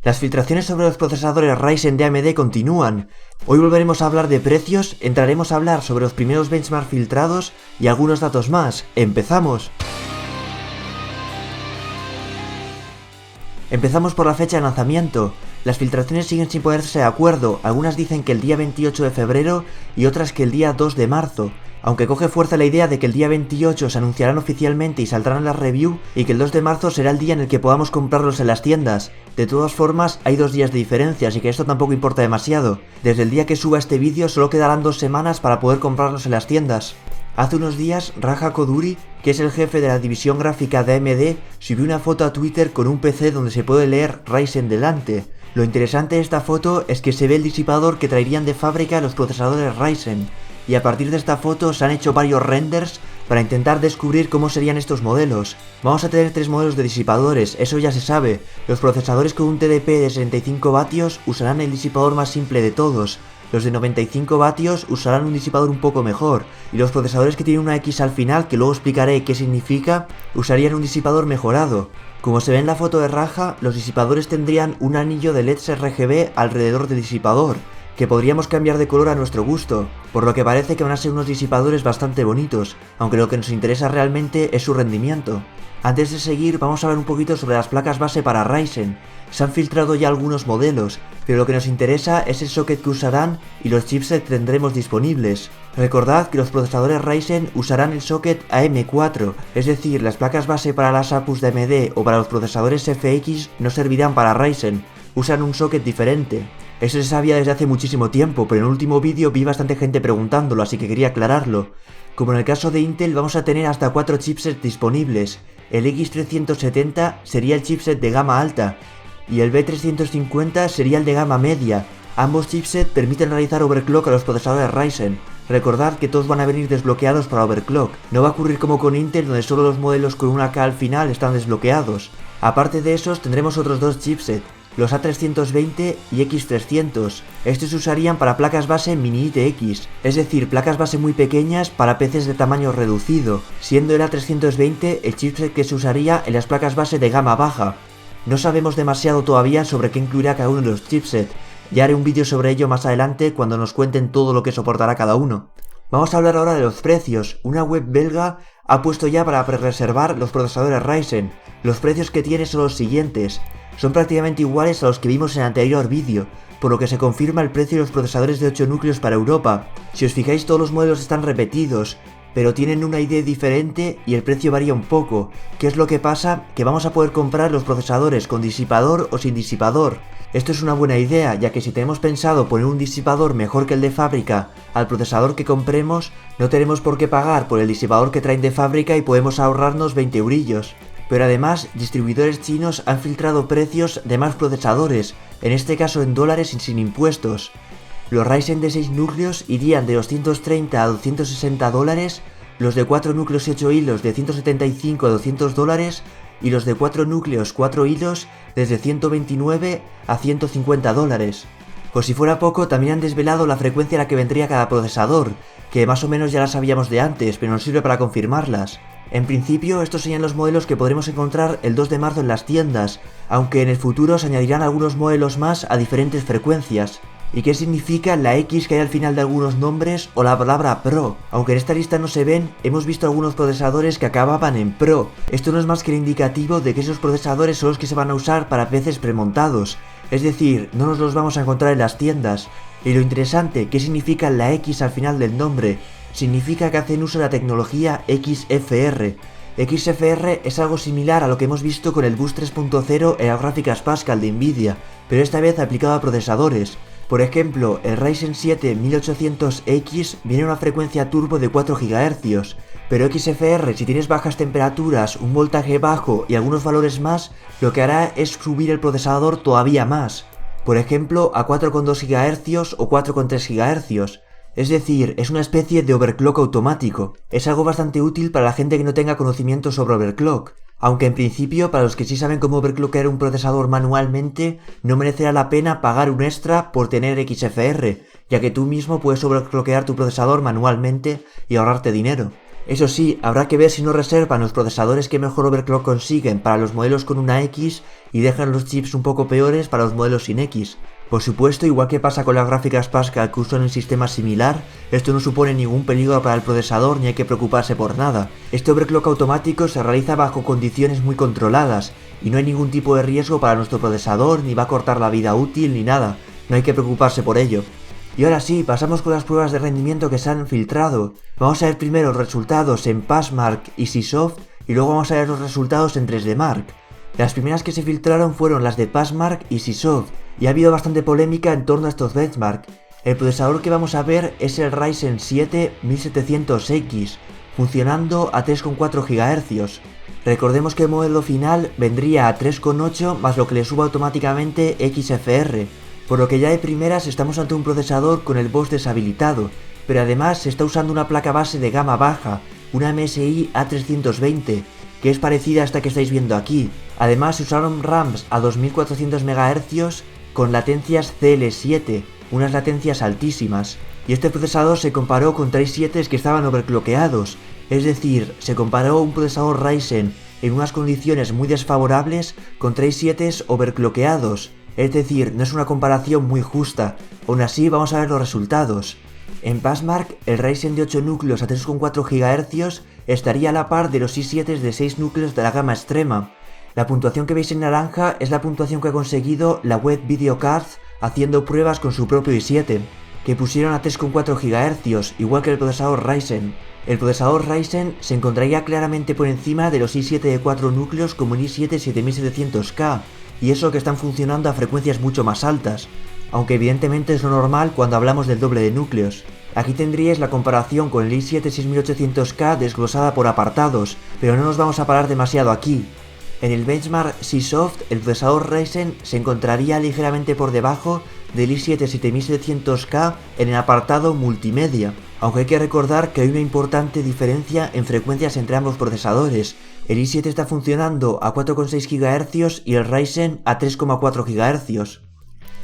Las filtraciones sobre los procesadores Ryzen de AMD continúan. Hoy volveremos a hablar de precios, entraremos a hablar sobre los primeros benchmarks filtrados y algunos datos más. ¡Empezamos! Empezamos por la fecha de lanzamiento. Las filtraciones siguen sin ponerse de acuerdo, algunas dicen que el día 28 de febrero y otras que el día 2 de marzo. Aunque coge fuerza la idea de que el día 28 se anunciarán oficialmente y saldrán en la review y que el 2 de marzo será el día en el que podamos comprarlos en las tiendas. De todas formas, hay 2 días de diferencia, así que esto tampoco importa demasiado. Desde el día que suba este vídeo solo quedarán 2 semanas para poder comprarlos en las tiendas. Hace unos días, Raja Koduri, que es el jefe de la división gráfica de AMD, subió una foto a Twitter con un PC donde se puede leer Ryzen delante. Lo interesante de esta foto es que se ve el disipador que traerían de fábrica los procesadores Ryzen. Y a partir de esta foto se han hecho varios renders para intentar descubrir cómo serían estos modelos. Vamos a tener 3 modelos de disipadores, eso ya se sabe. Los procesadores con un TDP de 65 vatios usarán el disipador más simple de todos. Los de 95 vatios usarán un disipador un poco mejor, y los procesadores que tienen una X al final, que luego explicaré qué significa, usarían un disipador mejorado. Como se ve en la foto de Raja, los disipadores tendrían un anillo de LEDs RGB alrededor del disipador, que podríamos cambiar de color a nuestro gusto, por lo que parece que van a ser unos disipadores bastante bonitos, aunque lo que nos interesa realmente es su rendimiento. Antes de seguir, vamos a ver un poquito sobre las placas base para Ryzen. Se han filtrado ya algunos modelos, pero lo que nos interesa es el socket que usarán y los chipsets que tendremos disponibles. Recordad que los procesadores Ryzen usarán el socket AM4, es decir, las placas base para las APUs de AMD o para los procesadores FX no servirán para Ryzen, usan un socket diferente. Eso se sabía desde hace muchísimo tiempo, pero en el último vídeo vi bastante gente preguntándolo, así que quería aclararlo. Como en el caso de Intel, vamos a tener hasta 4 chipsets disponibles. El X370 sería el chipset de gama alta, y el B350 sería el de gama media. Ambos chipsets permiten realizar overclock a los procesadores Ryzen. Recordad que todos van a venir desbloqueados para overclock. No va a ocurrir como con Intel, donde solo los modelos con una K al final están desbloqueados. Aparte de esos, tendremos otros 2 chipsets, los A320 y X300. Estos se usarían para placas base mini ITX, es decir, placas base muy pequeñas para PCs de tamaño reducido, siendo el A320 el chipset que se usaría en las placas base de gama baja. No sabemos demasiado todavía sobre qué incluirá cada uno de los chipsets, ya haré un vídeo sobre ello más adelante cuando nos cuenten todo lo que soportará cada uno. Vamos a hablar ahora de los precios. Una web belga ha puesto ya para pre-reservar los procesadores Ryzen. Los precios que tiene son los siguientes. Son prácticamente iguales a los que vimos en el anterior vídeo, por lo que se confirma el precio de los procesadores de 8 núcleos para Europa. Si os fijáis, todos los modelos están repetidos, pero tienen una ID diferente y el precio varía un poco. ¿Qué es lo que pasa? Que vamos a poder comprar los procesadores con disipador o sin disipador. Esto es una buena idea, ya que si tenemos pensado poner un disipador mejor que el de fábrica al procesador que compremos, no tenemos por qué pagar por el disipador que traen de fábrica y podemos ahorrarnos 20 eurillos. Pero además, distribuidores chinos han filtrado precios de más procesadores, en este caso en dólares y sin impuestos. Los Ryzen de 6 núcleos irían de 230 a 260 dólares, los de 4 núcleos y 8 hilos de 175 a 200 dólares y los de 4 núcleos 4 hilos desde 129 a 150 dólares. Por si fuera poco, también han desvelado la frecuencia a la que vendría cada procesador, que más o menos ya la sabíamos de antes, pero nos sirve para confirmarlas. En principio, estos serían los modelos que podremos encontrar el 2 de marzo en las tiendas, aunque en el futuro se añadirán algunos modelos más a diferentes frecuencias. ¿Y qué significa la X que hay al final de algunos nombres o la palabra Pro? Aunque en esta lista no se ven, hemos visto algunos procesadores que acababan en Pro. Esto no es más que el indicativo de que esos procesadores son los que se van a usar para PCs premontados, es decir, no nos los vamos a encontrar en las tiendas. Y lo interesante, ¿qué significa la X al final del nombre? Significa que hacen uso de la tecnología XFR. XFR es algo similar a lo que hemos visto con el Boost 3.0 en las gráficas Pascal de Nvidia, pero esta vez aplicado a procesadores. Por ejemplo, el Ryzen 7 1800X viene a una frecuencia turbo de 4 GHz, pero XFR, si tienes bajas temperaturas, un voltaje bajo y algunos valores más, lo que hará es subir el procesador todavía más. Por ejemplo, a 4,2 GHz o 4,3 GHz. Es decir, es una especie de overclock automático. Es algo bastante útil para la gente que no tenga conocimiento sobre overclock. Aunque en principio, para los que sí saben cómo overclockear un procesador manualmente, no merecerá la pena pagar un extra por tener XFR, ya que tú mismo puedes overclockear tu procesador manualmente y ahorrarte dinero. Eso sí, habrá que ver si no reservan los procesadores que mejor overclock consiguen para los modelos con una X y dejan los chips un poco peores para los modelos sin X. Por supuesto, igual que pasa con las gráficas Pascal que usan un sistema similar, esto no supone ningún peligro para el procesador ni hay que preocuparse por nada. Este overclock automático se realiza bajo condiciones muy controladas y no hay ningún tipo de riesgo para nuestro procesador, ni va a cortar la vida útil ni nada, no hay que preocuparse por ello. Y ahora sí, pasamos con las pruebas de rendimiento que se han filtrado. Vamos a ver primero los resultados en Passmark y Seasoft y luego vamos a ver los resultados en 3DMark. Las primeras que se filtraron fueron las de Passmark y Seasoft y ha habido bastante polémica en torno a estos benchmark. El procesador que vamos a ver es el Ryzen 7 1700X, funcionando a 3,4 GHz. Recordemos que el modelo final vendría a 3,8 más lo que le suba automáticamente XFR, por lo que ya de primeras estamos ante un procesador con el BIOS deshabilitado, pero además se está usando una placa base de gama baja, una MSI A320, que es parecida a esta que estáis viendo aquí. Además se usaron RAMs a 2400 MHz con latencias CL7, unas latencias altísimas, y este procesador se comparó contra i7s que estaban overclockeados, es decir, se comparó un procesador Ryzen en unas condiciones muy desfavorables contra i7s overclockeados. Es decir, no es una comparación muy justa, aún así vamos a ver los resultados. En Passmark, el Ryzen de 8 núcleos a 3,4 GHz estaría a la par de los i7s de 6 núcleos de la gama extrema. La puntuación que veis en naranja es la puntuación que ha conseguido la web VideoCards haciendo pruebas con su propio i7, que pusieron a 3,4 GHz, igual que el procesador Ryzen. El procesador Ryzen se encontraría claramente por encima de los i7 de 4 núcleos como el i7 7700K, y eso que están funcionando a frecuencias mucho más altas, aunque evidentemente es lo normal cuando hablamos del doble de núcleos. Aquí tendríais la comparación con el i7 6800K desglosada por apartados, pero no nos vamos a parar demasiado aquí. En el benchmark Seasoft, el procesador Ryzen se encontraría ligeramente por debajo del i7 7700K en el apartado multimedia, aunque hay que recordar que hay una importante diferencia en frecuencias entre ambos procesadores. El i7 está funcionando a 4,6 GHz y el Ryzen a 3,4 GHz.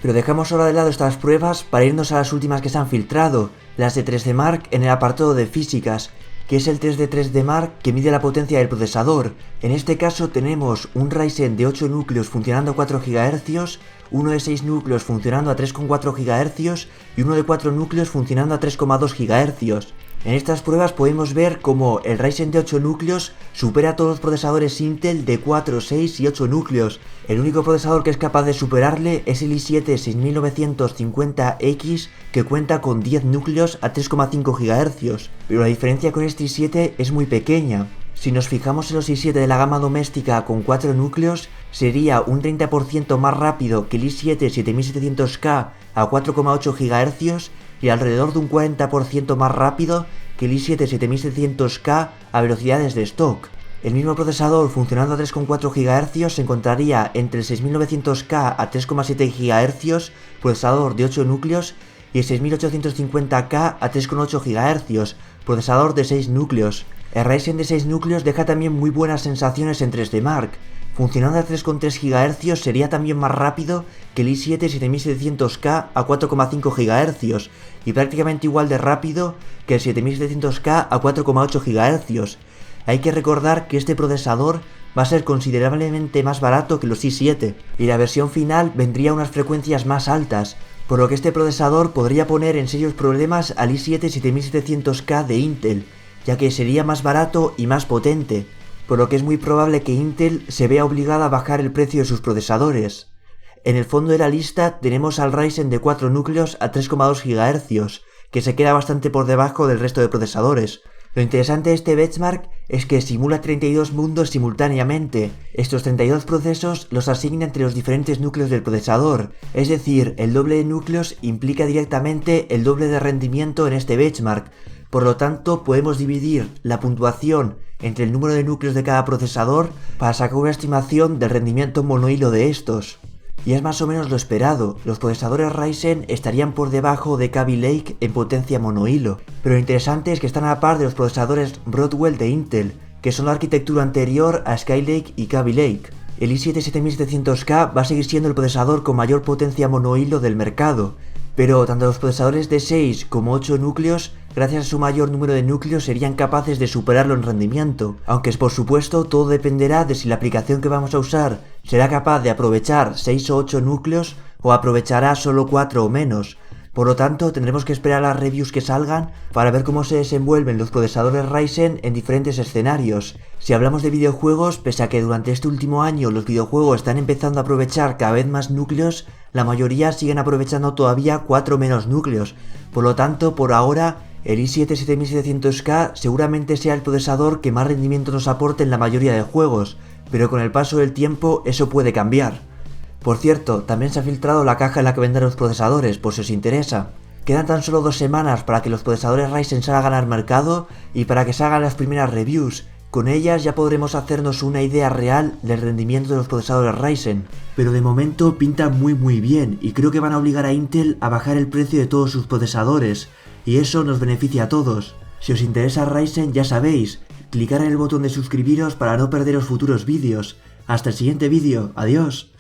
Pero dejamos ahora de lado estas pruebas para irnos a las últimas que se han filtrado, las de 3DMark en el apartado de físicas, que es el test de 3DMark que mide la potencia del procesador. En este caso tenemos un Ryzen de 8 núcleos funcionando a 4 GHz, uno de 6 núcleos funcionando a 3,4 GHz y uno de 4 núcleos funcionando a 3,2 GHz. En estas pruebas podemos ver cómo el Ryzen de 8 núcleos supera a todos los procesadores Intel de 4, 6 y 8 núcleos. El único procesador que es capaz de superarle es el i7 6950X, que cuenta con 10 núcleos a 3,5 GHz, pero la diferencia con este i7 es muy pequeña. Si nos fijamos en los i7 de la gama doméstica con 4 núcleos, sería un 30% más rápido que el i7 7700K a 4,8 GHz y alrededor de un 40% más rápido que el i7 7700K a velocidades de stock. El mismo procesador funcionando a 3,4 GHz se encontraría entre el 6900K a 3,7 GHz, procesador de 8 núcleos, y el 6850K a 3,8 GHz, procesador de 6 núcleos. El Ryzen de 6 núcleos deja también muy buenas sensaciones en 3DMark. Funcionando a 3,3 GHz sería también más rápido que el i7 7700K a 4,5 GHz y prácticamente igual de rápido que el 7700K a 4,8 GHz. Hay que recordar que este procesador va a ser considerablemente más barato que los i7 y la versión final vendría a unas frecuencias más altas, por lo que este procesador podría poner en serios problemas al i7 7700K de Intel, ya que sería más barato y más potente, por lo que es muy probable que Intel se vea obligada a bajar el precio de sus procesadores. En el fondo de la lista tenemos al Ryzen de 4 núcleos a 3,2 GHz, que se queda bastante por debajo del resto de procesadores. Lo interesante de este benchmark es que simula 32 mundos simultáneamente. Estos 32 procesos los asigna entre los diferentes núcleos del procesador, es decir, el doble de núcleos implica directamente el doble de rendimiento en este benchmark. Por lo tanto, podemos dividir la puntuación entre el número de núcleos de cada procesador para sacar una estimación del rendimiento monohilo de estos. Y es más o menos lo esperado, los procesadores Ryzen estarían por debajo de Kaby Lake en potencia monohilo, pero lo interesante es que están a la par de los procesadores Broadwell de Intel, que son la arquitectura anterior a Skylake y Kaby Lake. El i7 7700K va a seguir siendo el procesador con mayor potencia monohilo del mercado, pero tanto los procesadores de 6 como 8 núcleos gracias a su mayor número de núcleos serían capaces de superarlo en rendimiento, aunque por supuesto todo dependerá de si la aplicación que vamos a usar será capaz de aprovechar 6 o 8 núcleos o aprovechará solo 4 o menos. Por lo tanto, tendremos que esperar a las reviews que salgan para ver cómo se desenvuelven los procesadores Ryzen en diferentes escenarios. Si hablamos de videojuegos, pese a que durante este último año los videojuegos están empezando a aprovechar cada vez más núcleos, la mayoría siguen aprovechando todavía 4 menos núcleos. Por lo tanto, por ahora, el i7-7700K seguramente sea el procesador que más rendimiento nos aporte en la mayoría de juegos, pero con el paso del tiempo eso puede cambiar. Por cierto, también se ha filtrado la caja en la que venden los procesadores, por si os interesa. Quedan tan solo 2 semanas para que los procesadores Ryzen salgan al mercado y para que salgan las primeras reviews. Con ellas ya podremos hacernos una idea real del rendimiento de los procesadores Ryzen. Pero de momento pintan muy bien y creo que van a obligar a Intel a bajar el precio de todos sus procesadores. Y eso nos beneficia a todos. Si os interesa Ryzen ya sabéis, clicar en el botón de suscribiros para no perderos futuros vídeos. Hasta el siguiente vídeo, adiós.